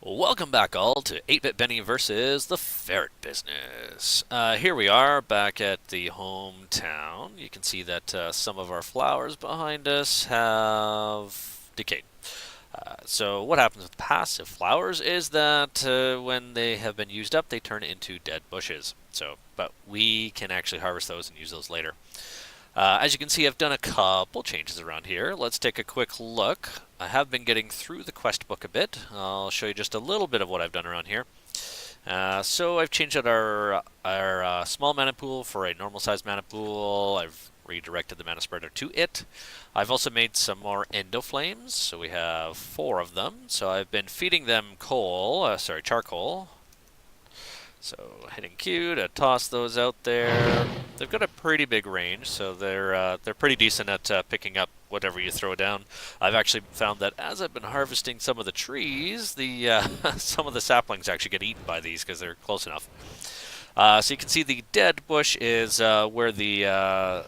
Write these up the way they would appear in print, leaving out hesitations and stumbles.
Welcome back all to 8-Bit Benny versus the Ferret business. Here we are back at the hometown. You can see that some of our flowers behind us have decayed. So what happens with passive flowers is that when they have been used up, they turn into dead bushes. But we can actually harvest those and use those later. As you can see, I've done a couple changes around here. Let's take a quick look. I have been getting through the quest book a bit. I'll show you just a little bit of what I've done around here. So I've changed out our small mana pool for a normal size mana pool. I've redirected the mana spreader to it. I've also made some more endoflames, so we have 4 of them. So I've been feeding them charcoal. So hitting Q to toss those out there. They've got a pretty big range, so they're pretty decent at picking up whatever you throw down. I've actually found that as I've been harvesting some of the trees, the some of the saplings actually get eaten by these because they're close enough. So you can see the dead bush is where the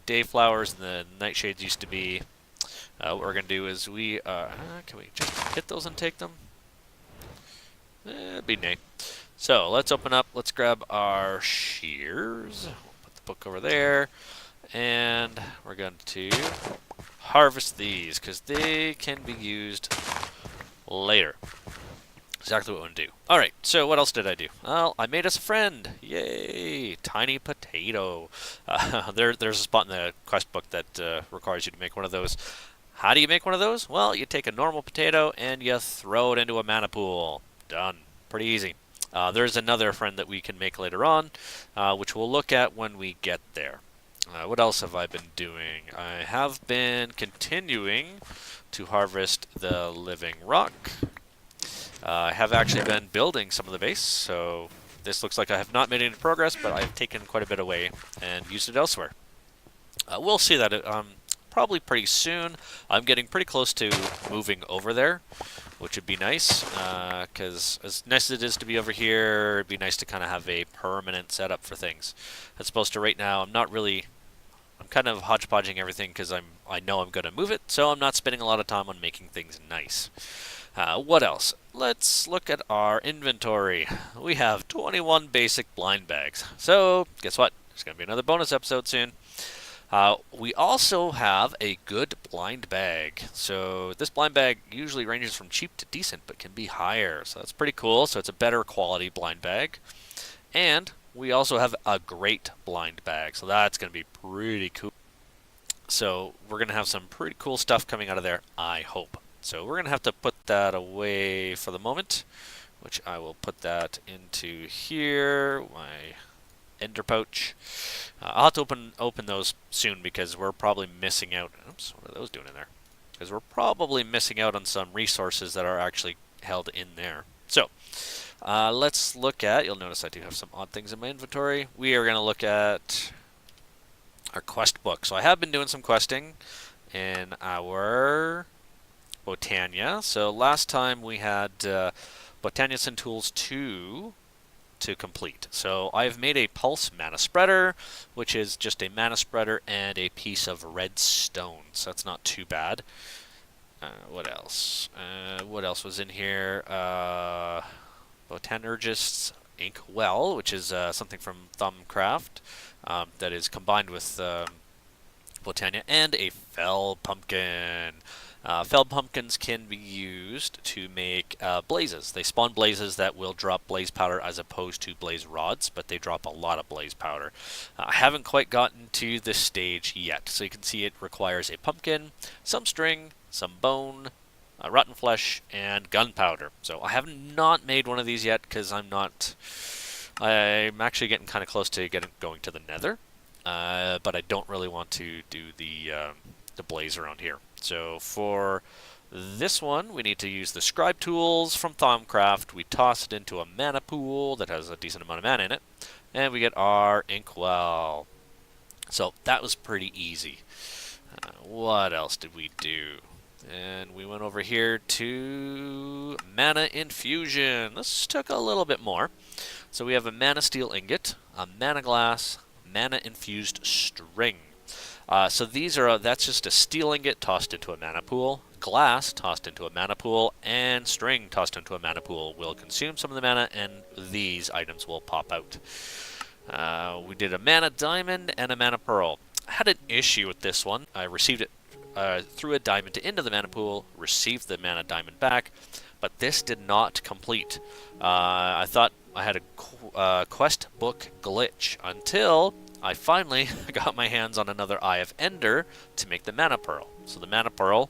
day flowers and the nightshades used to be. What we're gonna do is can we just hit those and take them? It'd be nay. So let's open up, let's grab our shears, we'll put the book over there, and we're going to harvest these because they can be used later. Exactly what we want to do. Alright, so what else did I do? Well, I made us a friend. Yay! Tiny potato. There's a spot in the quest book that requires you to make one of those. How do you make one of those? Well, you take a normal potato and you throw it into a mana pool. Done. Pretty easy. There's another friend that we can make later on, which we'll look at when we get there. What else have I been doing? I have been continuing to harvest the living rock. I have actually been building some of the base, so this looks like I have not made any progress, but I've taken quite a bit away and used it elsewhere. We'll see that probably pretty soon. I'm getting pretty close to moving over there, which would be nice, because as nice as it is to be over here, it'd be nice to kind of have a permanent setup for things. As opposed to right now, I'm kind of hodgepodging everything because I know I'm going to move it, so I'm not spending a lot of time on making things nice. What else? Let's look at our inventory. We have 21 basic blind bags. So, guess what? There's going to be another bonus episode soon. We also have a good blind bag. So this blind bag usually ranges from cheap to decent, but can be higher. So that's pretty cool. So it's a better quality blind bag. And we also have a great blind bag. So that's going to be pretty cool. So we're going to have some pretty cool stuff coming out of there, I hope. So we're going to have to put that away for the moment, which I will put that into here, my ender pouch. I'll have to open those soon because we're probably missing out. Oops, what are those doing in there? Because we're probably missing out on some resources that are actually held in there. So let's look at, you'll notice I do have some odd things in my inventory. We are going to look at our quest book. So I have been doing some questing in our Botania. So last time we had Botania Sin Tools 2 to complete. So I've made a pulse mana spreader, which is just a mana spreader and a piece of red stone. So that's not too bad. What else? What else was in here? Botanergist's Ink Well, which is something from Thumbcraft that is combined with Botania, and a fell pumpkin. Felled pumpkins can be used to make blazes. They spawn blazes that will drop blaze powder as opposed to blaze rods, but they drop a lot of blaze powder. I haven't quite gotten to this stage yet, so you can see it requires a pumpkin, some string, some bone, rotten flesh, and gunpowder. So I have not made one of these yet because I'm actually getting kind of close to going to the Nether, but I don't really want to do the blaze around here. So for this one, we need to use the scribe tools from Thumbcraft. We toss it into a mana pool that has a decent amount of mana in it, and we get our inkwell. So that was pretty easy. What else did we do? And we went over here to mana infusion. This took a little bit more. So we have a mana steel ingot, a mana glass, mana infused string. So that's just a steel ingot tossed into a mana pool. glass tossed into a mana pool and string tossed into a mana pool will consume some of the mana, and these items will pop out. We did a mana diamond and a mana pearl. I had an issue with this one. I received it, threw a diamond into the mana pool, received the mana diamond back, but this did not complete. I thought I had a quest book glitch until I finally got my hands on another Eye of Ender to make the mana pearl. So the mana pearl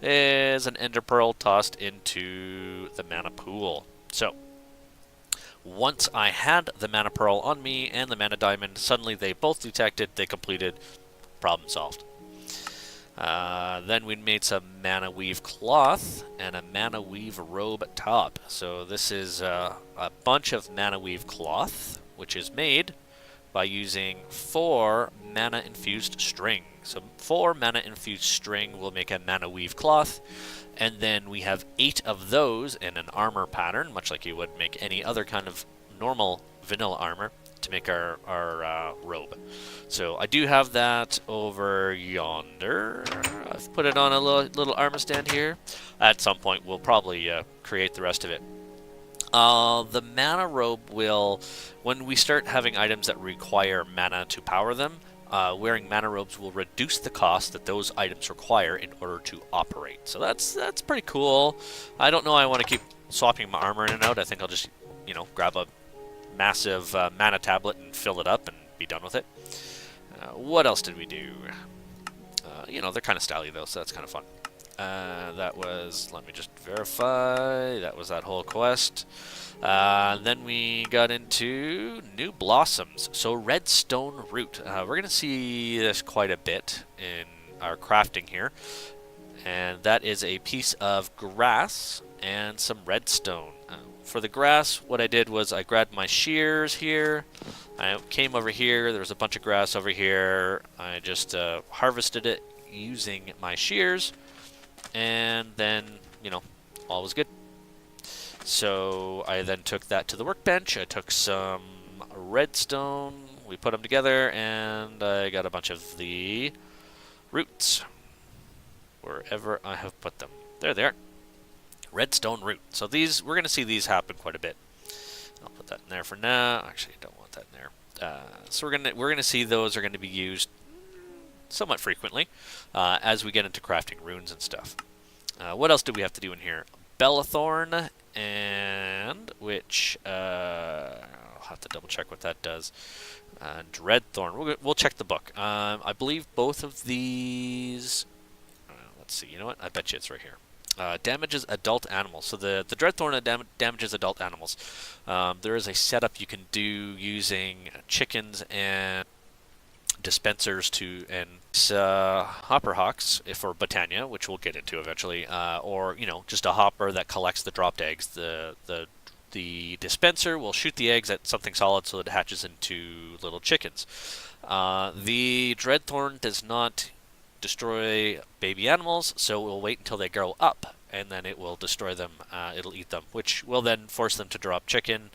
is an ender pearl tossed into the mana pool. So once I had the mana pearl on me and the mana diamond, suddenly they both detected, they completed, problem solved. Then we made some mana weave cloth and a mana weave robe top. So this is a bunch of mana weave cloth, which is made by using 4 mana infused string. So 4 mana infused string will make a mana weave cloth, and then we have 8 of those in an armor pattern, much like you would make any other kind of normal vanilla armor, to make our robe. So I do have that over yonder. I've put it on a little armor stand here. At some point we'll probably create the rest of it. The mana robe will, when we start having items that require mana to power them, wearing mana robes will reduce the cost that those items require in order to operate. So that's pretty cool. I don't know I want to keep swapping my armor in and out. I think I'll just, grab a massive mana tablet and fill it up and be done with it. What else did we do? They're kind of stylish though, so that's kind of fun. That was, let me just verify, that was that whole quest. Then we got into new blossoms. So redstone root. We're going to see this quite a bit in our crafting here. And that is a piece of grass and some redstone. For the grass, what I did was I grabbed my shears here. I came over here. There was a bunch of grass over here. I just harvested it using my shears. And then, all was good. So I then took that to the workbench. I took some redstone. We put them together, and I got a bunch of the roots wherever I have put them. There they are. Redstone root. So these, we're going to see these happen quite a bit. I'll put that in there for now. Actually, I don't want that in there. So we're gonna see those are going to be used somewhat frequently as we get into crafting runes and stuff. What else do we have to do in here? Bellathorn, and which I'll have to double check what that does. Dreadthorn. We'll check the book. I believe both of these. Let's see. You know what? I bet you it's right here. Damages adult animals. So the Dreadthorn damages adult animals. There is a setup you can do using chickens and dispensers and hopper hawks for Botania, which we'll get into eventually, or just a hopper that collects the dropped eggs. The dispenser will shoot the eggs at something solid so that it hatches into little chickens. The Dreadthorn does not destroy baby animals, so we'll wait until they grow up, and then it will destroy them. It'll eat them, which will then force them to drop chicken,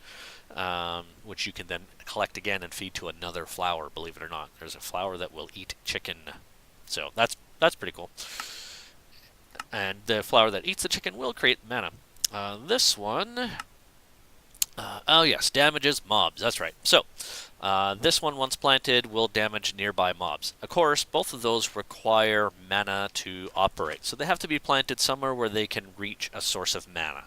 which you can then collect again and feed to another flower. Believe it or not, there's a flower that will eat chicken, so that's pretty cool. And the flower that eats the chicken will create mana. This one, oh yes, damages mobs. That's right. So this one, once planted, will damage nearby mobs. Of course, both of those require mana to operate, so they have to be planted somewhere where they can reach a source of mana.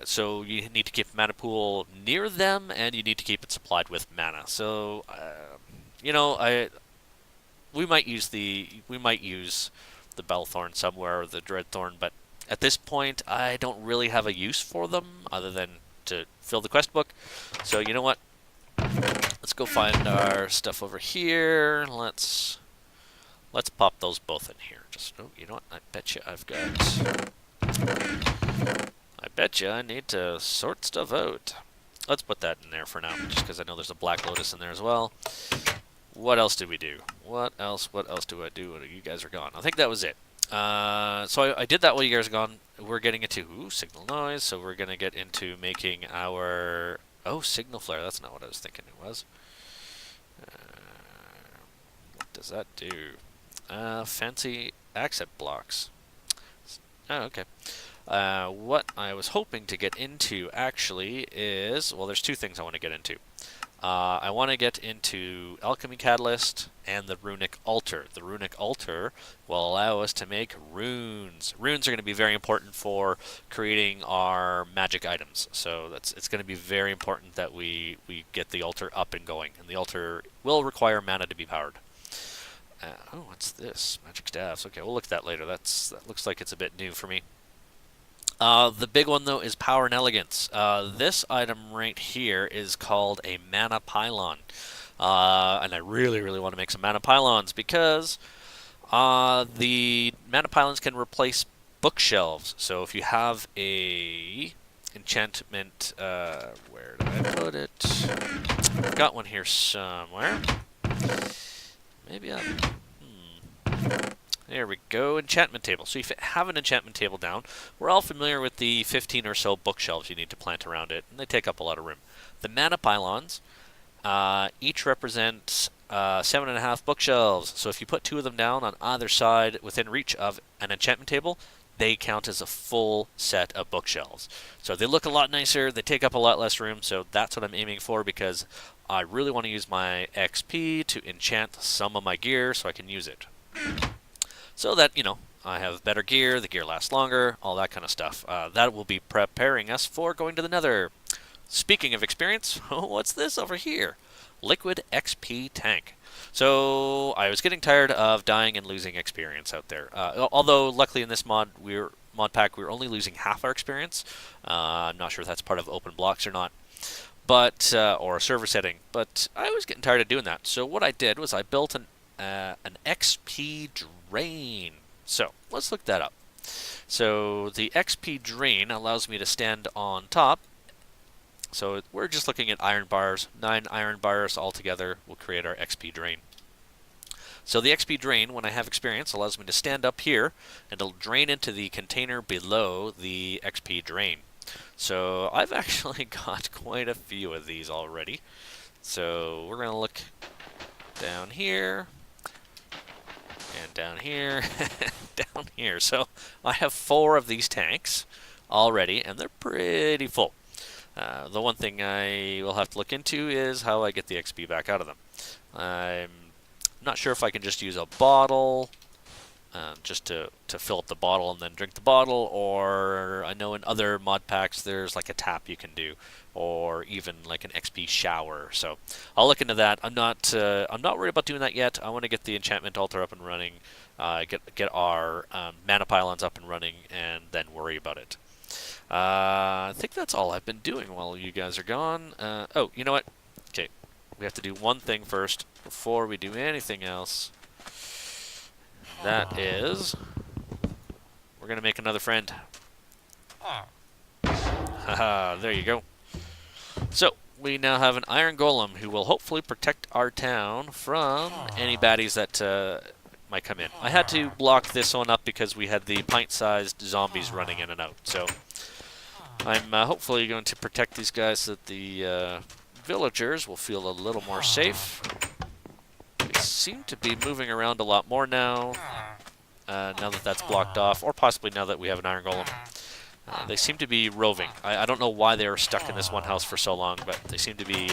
So you need to keep a mana pool near them, and you need to keep it supplied with mana. So, we might use the Bellathorn somewhere, or the Dreadthorn, but at this point, I don't really have a use for them other than to fill the quest book. So you know what? Let's go find our stuff over here. Let's pop those both in here. You know what? I bet you I've got. I bet you I need to sort stuff out. Let's put that in there for now, just because I know there's a Black Lotus in there as well. What else did we do? What else do I do when you guys are gone? I think that was it. So I did that while you guys are gone. We're getting into signal noise, so we're going to get into making our... Oh, signal flare. That's not what I was thinking it was. What does that do? Fancy accent blocks. Oh, okay. What I was hoping to get into actually is, well, there's two things I want to get into. I want to get into Alchemy Catalyst and the Runic Altar. The Runic Altar will allow us to make runes. Runes are going to be very important for creating our magic items. So it's going to be very important that we get the altar up and going. And the altar will require mana to be powered. Oh, what's this? Magic staffs. Okay, we'll look at that later. That looks like it's a bit new for me. The big one, though, is Power and Elegance. This item right here is called a Mana Pylon. And I really, really want to make some Mana Pylons because the Mana Pylons can replace bookshelves. So if you have a enchantment... where did I put it? I've got one here somewhere. Maybe I'm... There we go, enchantment table. So if you have an enchantment table down, we're all familiar with the 15 or so bookshelves you need to plant around it, and they take up a lot of room. The mana pylons each represent 7.5 bookshelves. So if you put 2 of them down on either side within reach of an enchantment table, they count as a full set of bookshelves. So they look a lot nicer, they take up a lot less room, so that's what I'm aiming for because I really want to use my XP to enchant some of my gear so I can use it. So that, I have better gear, the gear lasts longer, all that kind of stuff. That will be preparing us for going to the Nether. Speaking of experience, what's this over here? Liquid XP tank. So I was getting tired of dying and losing experience out there. Although luckily in this mod pack we're only losing half our experience. I'm not sure if that's part of open blocks or not, but or a server setting. But I was getting tired of doing that. So what I did was I built an XP drain. So let's look that up. So the XP drain allows me to stand on top. So we're just looking at iron bars. 9 iron bars altogether will create our XP drain. So the XP drain, when I have experience, allows me to stand up here and it'll drain into the container below the XP drain. So I've actually got quite a few of these already. So we're going to look down here. And down here, down here. So I have 4 of these tanks already, and they're pretty full. The one thing I will have to look into is how I get the XP back out of them. I'm not sure if I can just use a bottle, just to fill up the bottle and then drink the bottle, or I know in other mod packs there's like a tap you can do, or even like an XP shower. So I'll look into that. I'm not worried about doing that yet. I want to get the enchantment altar up and running, get our mana pylons up and running, and then worry about it. I think that's all I've been doing while you guys are gone. Oh, you know what? Okay, we have to do one thing first before we do anything else. That is, we're going to make another friend. Haha, there you go. So, we now have an iron golem who will hopefully protect our town from any baddies that might come in. I had to block this one up because we had the pint-sized zombies running in and out. So, I'm hopefully going to protect these guys so that the villagers will feel a little more safe. They seem to be moving around a lot more now, now that that's blocked off, or possibly now that we have an iron golem. They seem to be roving. I don't know why they were stuck in this one house for so long, but they seem to be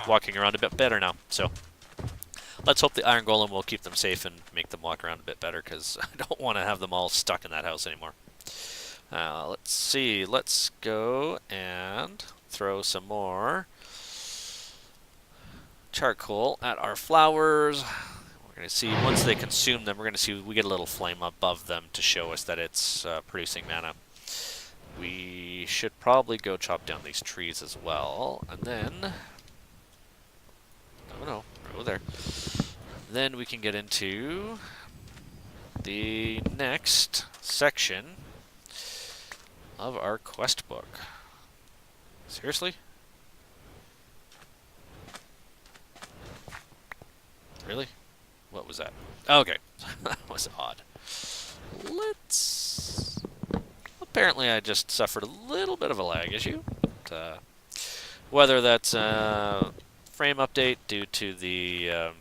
walking around a bit better now. So let's hope the iron golem will keep them safe and make them walk around a bit better, because I don't want to have them all stuck in that house anymore. Let's see. Let's go and throw some more charcoal at our flowers. We're going to see, once they consume them, we're going to see we get a little flame above them to show us that it's producing mana. We should probably go chop down these trees as well, and then... no, over there. Then we can get into the next section of our quest book. Seriously? Really? What was that? Okay. That was odd. Let's... Apparently I just suffered a little bit of a lag issue. But, whether that's frame update due to the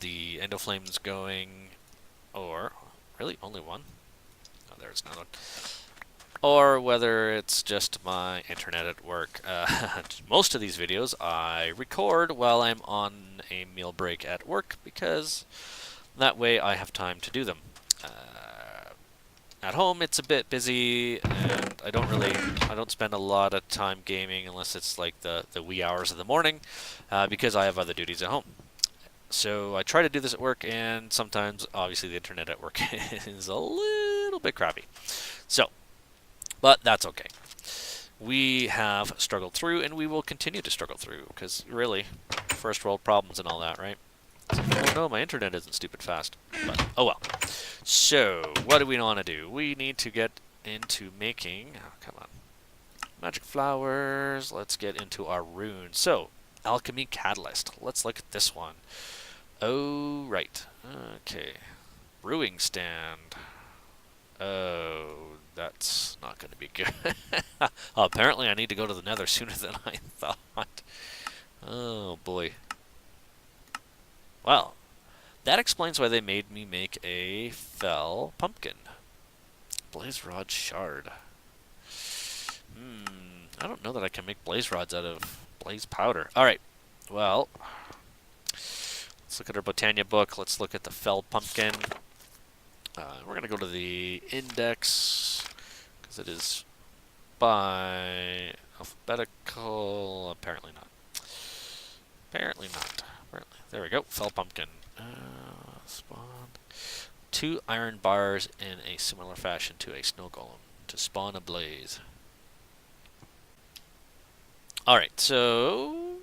endoflames going, or... Really? Only one? Oh, there's another one. Or whether it's just my internet at work. Most of these videos I record while I'm on a meal break at work because that way I have time to do them. At home it's a bit busy and I don't spend a lot of time gaming unless it's like the wee hours of the morning because I have other duties at home. So I try to do this at work, and sometimes obviously the internet at work is a little bit crappy. So, but that's okay. We have struggled through, and we will continue to struggle through, because really, first world problems and all that, right? Oh no, my internet isn't stupid fast. But, oh well. So, what do we want to do? We need to get into making... Oh, come on. Magic flowers. Let's get into our runes. So, alchemy catalyst. Let's look at this one. Oh, right. Okay. Brewing stand. Oh, that's not going to be good. Oh, apparently I need to go to the Nether sooner than I thought. Oh, boy. Well, that explains why they made me make a fell pumpkin. Blaze rod shard. I don't know that I can make blaze rods out of blaze powder. Alright, well, let's look at our Botania book. Let's look at the fell pumpkin. We're going to go to the index, because it is by alphabetical. Apparently not. Apparently not. Apparently. There we go. Fell pumpkin. Spawn. 2 iron bars in a similar fashion to a snow golem to spawn a blaze. Alright, so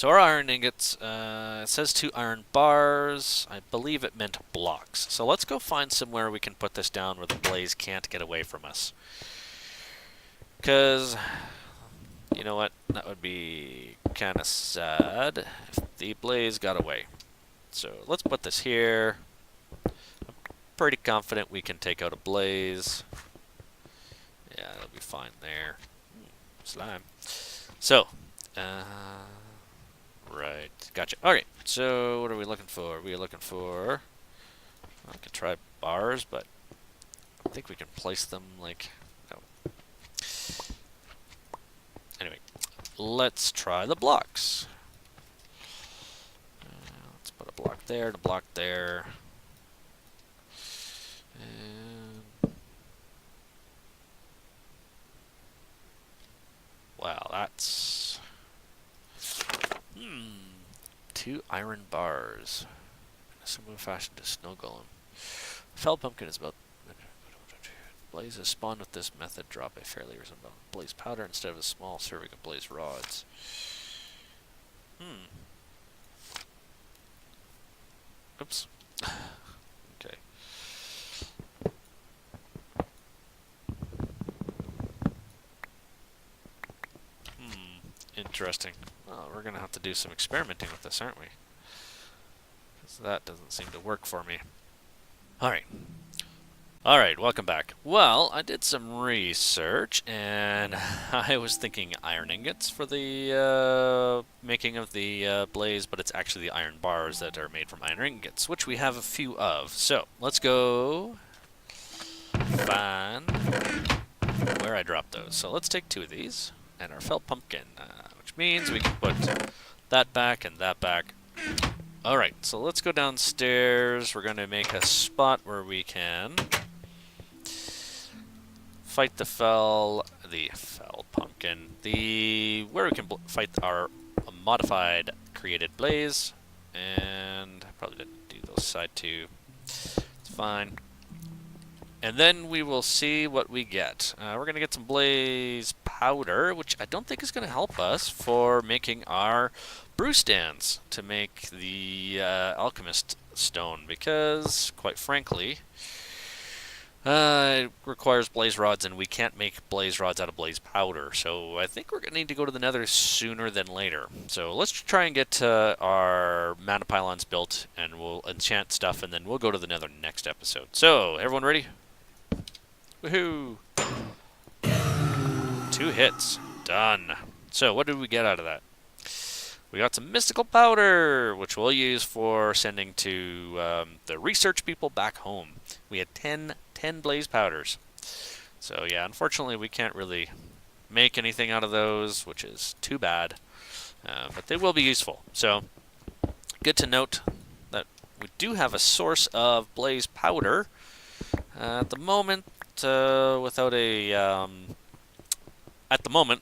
our iron ingots, it says 2 iron bars. I believe it meant blocks. So let's go find somewhere we can put this down where the blaze can't get away from us. Because, you know what, that would be kind of sad if the blaze got away. So let's put this here. I'm pretty confident we can take out a blaze. Yeah, that'll be fine there. Slime. So, right, gotcha. Okay, so what are we looking for? We are looking for, I could try bars, but I think we can place them like, no. Anyway, let's try the blocks. Let's put a block there and a block there. And wow, that's 2 iron bars in a similar fashion to snow golem. Fell pumpkin is about blazes spawned with this method drop a fairly resemble blaze powder instead of a small serving of blaze rods. Oops. Okay. Interesting. Well, we're going to have to do some experimenting with this, aren't we? Because that doesn't seem to work for me. Alright. Alright, welcome back. Well, I did some research, and I was thinking iron ingots for the making of the blaze, but it's actually the iron bars that are made from iron ingots, which we have a few of. So, let's go find where I dropped those. So let's take 2 of these, and our fell pumpkin, which means we can put that back and that back. Alright, so let's go downstairs. We're going to make a spot where we can fight the fell pumpkin, where we can fight our modified created blaze, and I probably didn't do those side 2. It's fine. And then we will see what we get. We're going to get some blaze powder, which I don't think is going to help us for making our brew stands to make the alchemist stone, because, quite frankly, it requires blaze rods, and we can't make blaze rods out of blaze powder. So I think we're going to need to go to the Nether sooner than later. So let's try and get our mana pylons built, and we'll enchant stuff, and then we'll go to the Nether next episode. So, everyone ready? Woohoo! 2 hits. Done. So, what did we get out of that? We got some mystical powder, which we'll use for sending to the research people back home. We had 10 blaze powders. So yeah, unfortunately we can't really make anything out of those, which is too bad. But they will be useful. So good to note that we do have a source of blaze powder. At the moment,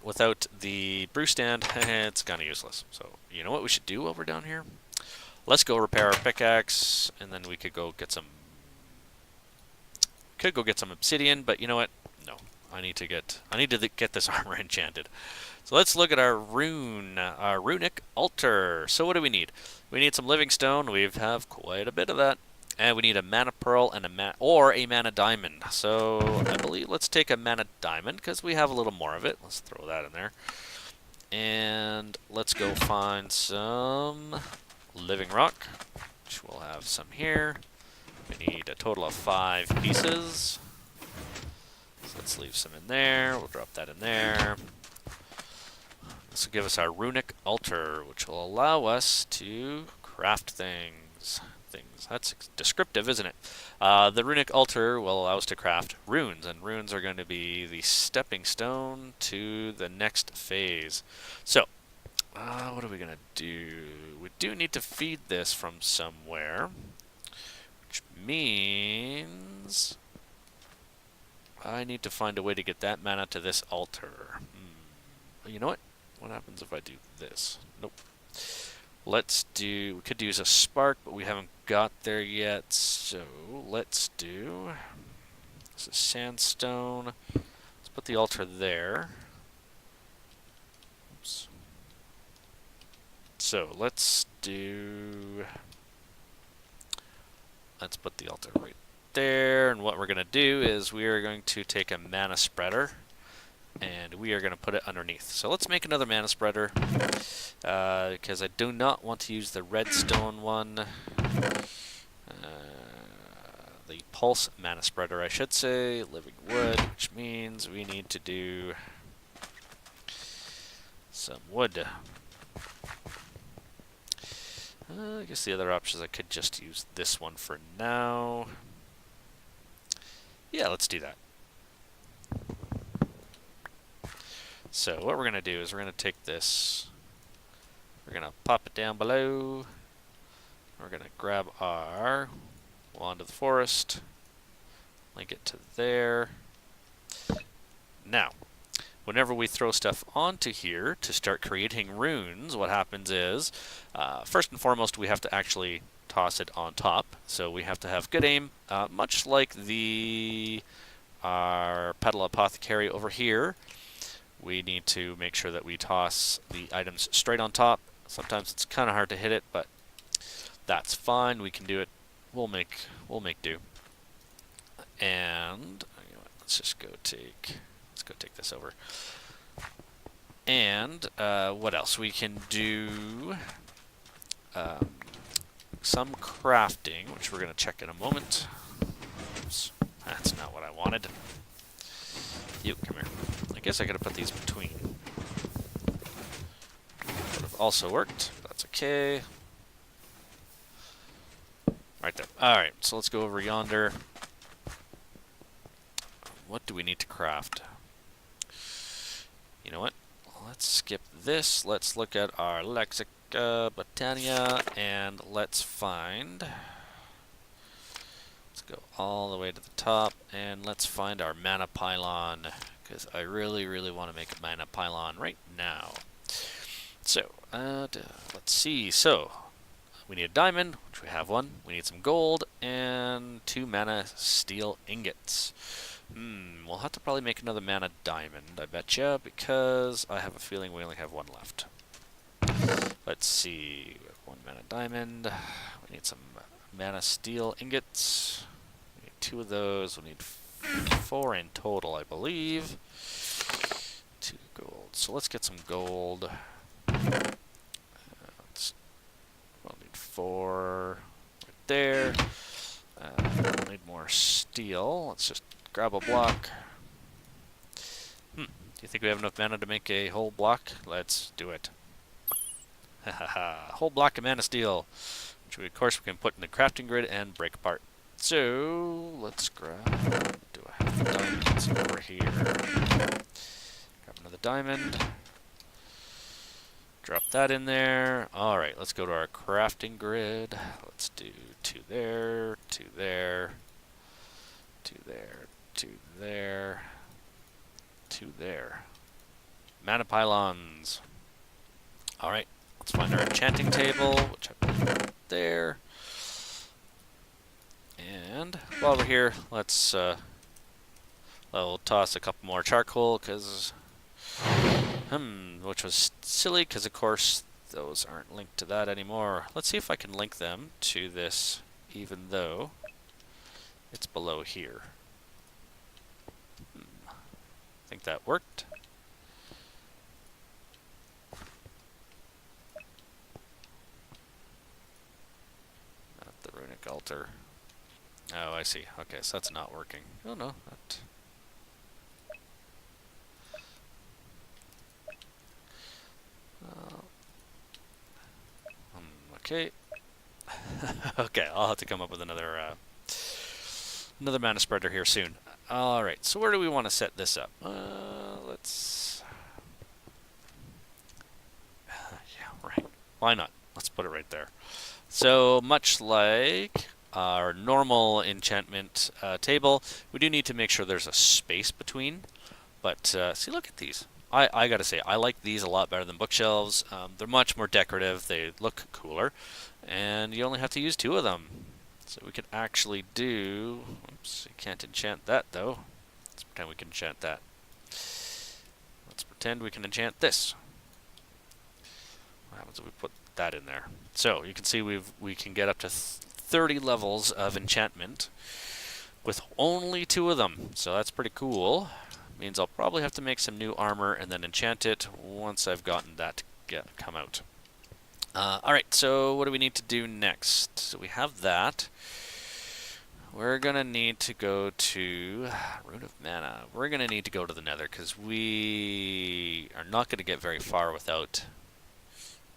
without the brew stand, it's kind of useless. So you know what we should do while we're down here? Let's go repair our pickaxe, and then we could go get some. Could go get some obsidian, but you know what? No, I need to get this armor enchanted. So let's look at our runic altar. So what do we need? We need some living stone. We have quite a bit of that. And we need a mana pearl and a mana diamond. So I believe let's take a mana diamond because we have a little more of it. Let's throw that in there. And let's go find some living rock, which we'll have some here. We need a total of 5 pieces. So let's leave some in there. We'll drop that in there. This will give us our runic altar, which will allow us to craft things. That's descriptive, isn't it? The runic altar will allow us to craft runes, and runes are going to be the stepping stone to the next phase. So, what are we going to do? We do need to feed this from somewhere, which means I need to find a way to get that mana to this altar. You know what? What happens if I do this? Nope. We could use a spark, but we haven't got there yet, so let's do, this is sandstone. Let's put the altar there. Oops. So let's put the altar right there, and what we're going to do is we are going to take a mana spreader, and we are going to put it underneath. So let's make another mana spreader, because I do not want to use the redstone one. The pulse mana spreader, I should say. Living wood, which means we need to do some wood. I guess the other option is I could just use this one for now. Yeah, let's do that. So what we're going to do is we're going to take this, we're going to pop it down below, we're going to grab our wand of the forest, link it to there. Now, whenever we throw stuff onto here to start creating runes, what happens is, first and foremost, we have to actually toss it on top. So we have to have good aim, much like our Petal Apothecary over here. We need to make sure that we toss the items straight on top. Sometimes it's kind of hard to hit it, but that's fine. We can do it. We'll make do. And let's go take this over. And what else? We can do some crafting, which we're going to check in a moment. Oops, that's not what I wanted. You, come here. I guess I could have put these between. Would have also worked. That's okay. Right there. Alright, so let's go over yonder. What do we need to craft? You know what? Let's skip this. Let's look at our Lexica Botania, and let's find... Let's go all the way to the top, and let's find our mana pylon, because I really, really want to make a mana pylon right now. So, let's see. So, we need a diamond, which we have one. We need some gold, and 2 mana steel ingots. We'll have to probably make another mana diamond, I betcha, because I have a feeling we only have one left. Let's see. We have 1 mana diamond. We need some mana steel ingots. We need 2 of those. We need 4 in total, I believe. 2 gold. So let's get some gold. We'll need 4 right there. We'll need more steel. Let's just grab a block. Do you think we have enough mana to make a whole block? Let's do it. Whole block of mana steel, which we, of course we can put in the crafting grid and break apart. so let's grab. Do I have the diamonds over here? Grab another diamond. Drop that in there. All right, let's go to our crafting grid. Let's do 2 there, 2 there, 2 there, 2 there, 2 there. Mana pylons. All right, let's find our enchanting table, which I put there. And while we're here, let's I'll toss a couple more charcoal because, which was silly because of course those aren't linked to that anymore. Let's see if I can link them to this, even though it's below here. I think that worked. Not the runic altar. Oh, I see. Okay, so that's not working. Oh no, that. Okay. Okay, I'll have to come up with another mana spreader here soon. All right, so where do we want to set this up? Let's. Yeah, right. Why not? Let's put it right there. So much like our normal enchantment table, we do need to make sure there's a space between. But see, look at these. I gotta say, I like these a lot better than bookshelves. They're much more decorative. They look cooler, and you only have to use 2 of them. So we can actually do. Oops, you can't enchant that though. Let's pretend we can enchant that. Let's pretend we can enchant this. What happens if we put that in there? So you can see we can get up to 30 levels of enchantment with only 2 of them. So that's pretty cool. Means I'll probably have to make some new armor and then enchant it once I've gotten that to come out. Alright, so what do we need to do next? So we have that. We're going to need to go to Rune of Mana. We're going to need to go to the Nether because we are not going to get very far without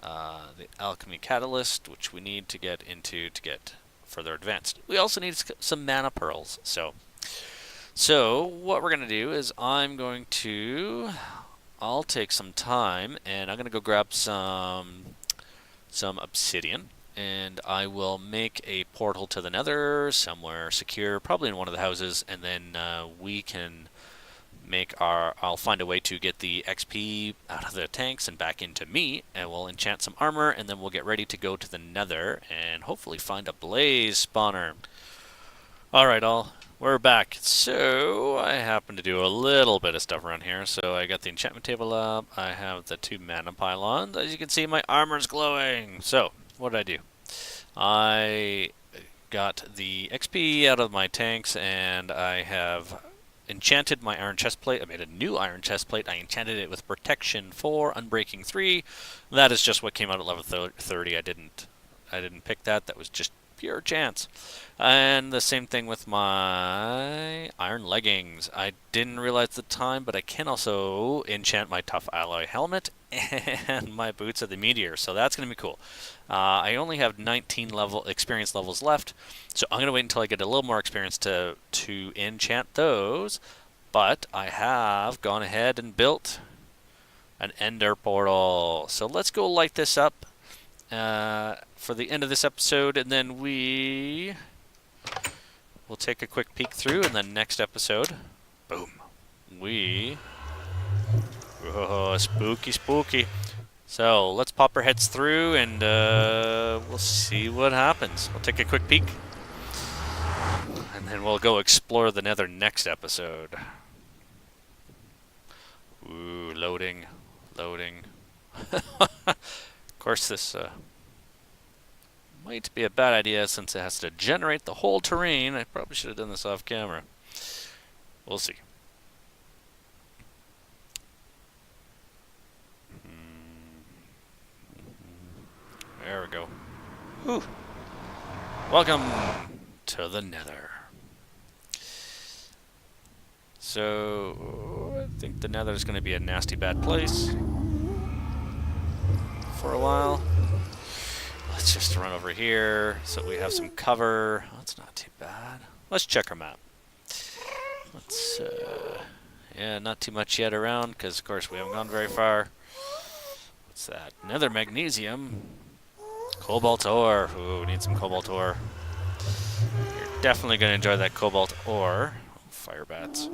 the Alchemy Catalyst, which we need to get into to get further advanced. We also need some Mana Pearls, so what we're going to do is I'll take some time and I'm going to go grab some obsidian, and I will make a portal to the Nether somewhere secure, probably in one of the houses, and then we can I'll find a way to get the XP out of the tanks and back into me, and we'll enchant some armor, and then we'll get ready to go to the Nether and hopefully find a blaze spawner. Alright, we're back. So I happen to do a little bit of stuff around here. So I got the enchantment table up. I have the 2 mana pylons. As you can see, my armor's glowing. So what did I do? I got the XP out of my tanks, and I have enchanted my iron chestplate. I made a new iron chestplate. I enchanted it with protection 4, unbreaking 3. That is just what came out at level 30. I didn't pick that. That was just pure chance. And the same thing with my iron leggings. I didn't realize the time, but I can also enchant my tough alloy helmet and my boots of the meteor, so that's going to be cool. I only have 19 experience levels left, so I'm going to wait until I get a little more experience to enchant those, but I have gone ahead and built an ender portal. So let's go light this up for the end of this episode, and then we'll take a quick peek through, and then next episode, boom, oh, spooky. So let's pop our heads through, and we'll see what happens. We'll take a quick peek, and then we'll go explore the Nether next episode. Ooh, loading. Of course, this might be a bad idea since it has to generate the whole terrain. I probably should have done this off camera. We'll see. There we go. Whew. Welcome to the Nether. So, I think the Nether is going to be a nasty bad place for a while. Let's just run over here so we have some cover. That's not too bad. let's check our map. Let's, yeah, not too much yet around, because, of course, we haven't gone very far. What's that? Nether magnesium. Cobalt ore. Ooh, we need some cobalt ore. You're definitely going to enjoy that cobalt ore. Fire bats.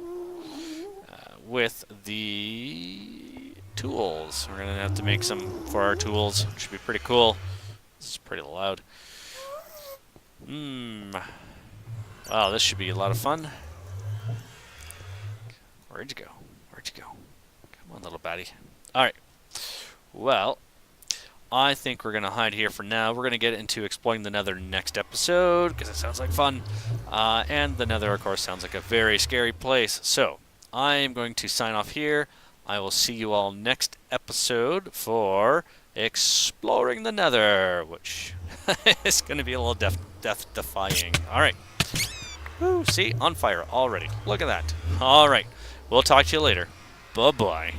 With the tools. We're going to have to make some for our tools, which should be pretty cool. This is pretty loud. Wow, this should be a lot of fun. Where'd you go? Where'd you go? Come on, little baddie. Alright. Well, I think we're going to hide here for now. We're going to get into exploring the Nether next episode, because it sounds like fun. And the Nether, of course, sounds like a very scary place. So, I am going to sign off here. I will see you all next episode for exploring the Nether, which is going to be a little death-defying. Alright. Woo, see? On fire already. Look at that. Alright. We'll talk to you later. Bye-bye.